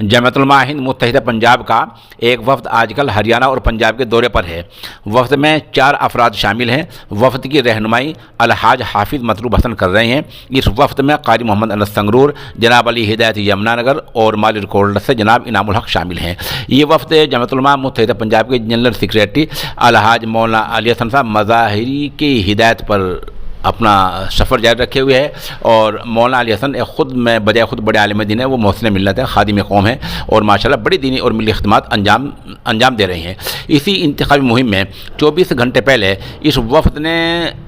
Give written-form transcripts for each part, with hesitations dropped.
जमीयत उलमा हिंद मुत्तहिदा पंजाब का एक वफ़द आजकल हरियाणा और पंजाब के दौरे पर है। वफ़द में 4 अफराद शामिल हैं। वफ़द की रहनुमाई अलहाज हाफिज़ मतलूब हसन कर रहे हैं। इस वफ़द में कारी मोहम्मद अनस संगरूर, जनाब अली हिदायत यमुनानगर और मालिरकोट से जनाब इनामुल हक शामिल हैं। ये वफ़द जमीयत उलमा मुत्तहिदा पंजाब के जनरल सेक्रेटरी अलहाज मौलाना अली हसन साहब मज़ाहिरी की हिदायत पर अपना सफ़र जारी रखे हुए है और मौलाना अली हसन ख़ुद में बजाय ख़ुद बड़े आलिम दीन है, वो मोहसिन मिल्लत है, खादिम कौम है और माशाल्लाह बड़ी दीनी और मिली खिदमत अंजाम दे रहे हैं। इसी इंतखाबी मुहिम में 24 घंटे पहले इस वफ़द ने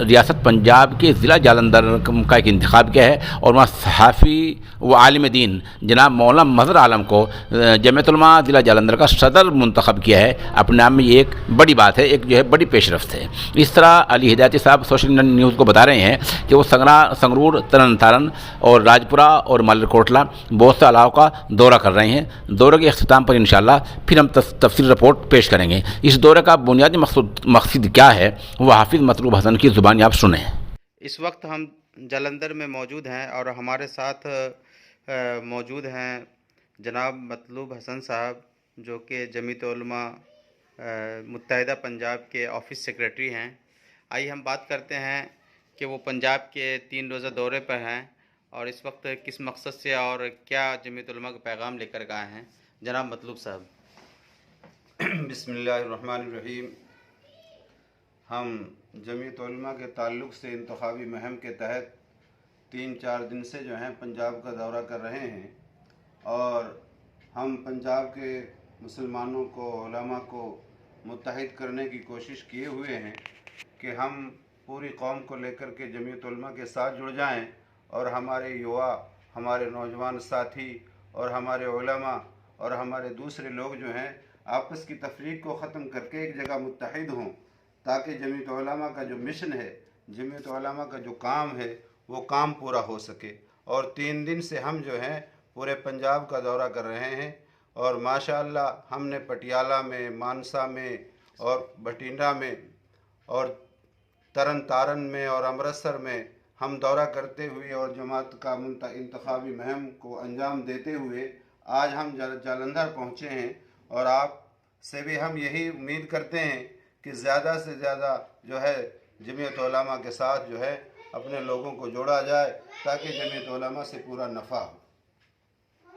रियासत पंजाब के ज़िला जालंधर का एक इंतखाब किया है और वहाँ सहाफ़ी व आलिम दीन जनाब मौलाना मज़हर आलम को जमीयत उलमा ज़िला जालंधर का सदर मुंतखब किया है। अपने आप में ये एक बड़ी बात है, एक जो है बड़ी पेशरफ्त है। इस तरह अली हिदायती साहब सोशल न्यूज़ को बता रहे हैं कि वो संगरूर, तरन तारन और राजपुरा और मालिरकोटला बहुत से इलाकों का दौरा कर रहे हैं। दौरे के अख्ताम पर इंशाअल्लाह फिर हम तफसील रिपोर्ट पेश करेंगे। इस दौरे का बुनियादी मकसद क्या है वो हाफिज़ मतलूब हसन की ज़ुबानी आप सुने। इस वक्त हम जालंधर में मौजूद हैं और हमारे साथ मौजूद हैं जनाब मतलूब हसन साहब, जो कि जमीयत उलमा मुत्तहिदा पंजाब के ऑफिस सेक्रेटरी हैं। आइए हम बात करते हैं कि वो पंजाब के 3 रोज़ा दौरे पर हैं और इस वक्त किस मकसद से और क्या जमीयत उलमा का पैगाम लेकर गए हैं। जनाब मतलूब साहब। बिस्मिल्लाहिर्रहमानिर्रहीम। हम जमीयत उलमा के ताल्लुक़ से इंतखाबी मुहिम के तहत 3-4 दिन से जो हैं पंजाब का दौरा कर रहे हैं और हम पंजाब के मुसलमानों को, उलमा को मुत्तहिद करने की कोशिश किए हुए हैं कि हम पूरी कौम को लेकर के जमीयत उलमा के साथ जुड़ जाएं और हमारे युवा, हमारे नौजवान साथी और हमारे उलमा और हमारे दूसरे लोग जो हैं आपस की तफरीक को ख़त्म करके एक जगह मुत्तहिद हों, ताकि जमीयत उलमा का जो मिशन है, जमीयत उलमा का जो काम है, वो काम पूरा हो सके। और 3 दिन से हम जो हैं पूरे पंजाब का दौरा कर रहे हैं और माशाअल्लाह हमने पटियाला में, मानसा में और बठिंडा में और तरन तारन में और अमृतसर में हम दौरा करते हुए और जमात का इंतखाबी मुहिम को अंजाम देते हुए आज हम जालंधर पहुँचे हैं और आप से भी हम यही उम्मीद करते हैं कि ज़्यादा से ज़्यादा जो है जमीयत उलमा के साथ जो है अपने लोगों को जोड़ा जाए ताकि जमीयत उलमा से पूरा नफ़ा हो।